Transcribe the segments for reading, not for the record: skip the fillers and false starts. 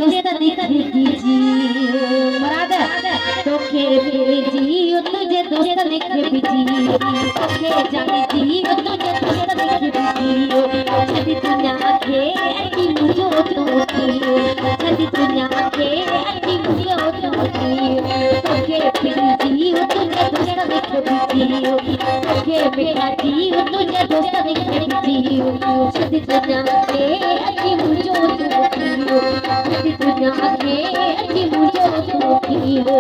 दोस्त दिखे जी बराबर तोखे जी तुझे दोस्त दिखे जी तोखे जाने जी तुझे दोस्त दिखे जी छदी दुनिया के अटी मुझो तोती छदी दुनिया के अटी मुझो तोती तोखे जी तुझे दोस्त दिखे जी तोखे बेटा जी तुझे दोस्त दिखे जी छदी दुनिया के अटी मुझो तोती छदी दुनिया के अटी मुझो तोती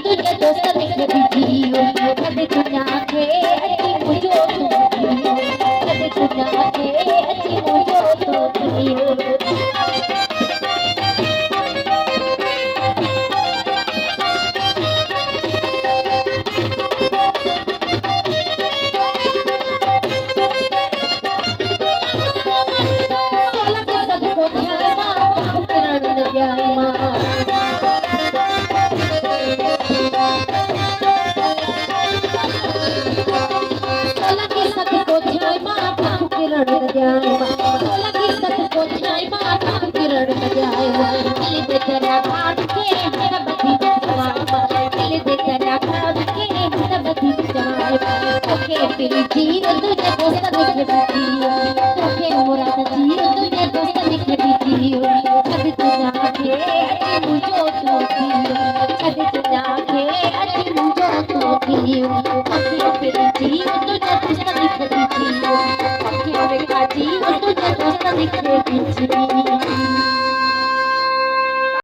तुझे दोस्त दिखे जी छदी दुनिया के अची मुझो तोती छदी दुनिया के अची मुझो तोती जी तुझे दोस्त दिखे जी तोखे मुराद जी तुझे दोस्त दिखे जी छदी दुनिया के अची मुझो तोती छदी दुनिया के अची मुझो तोती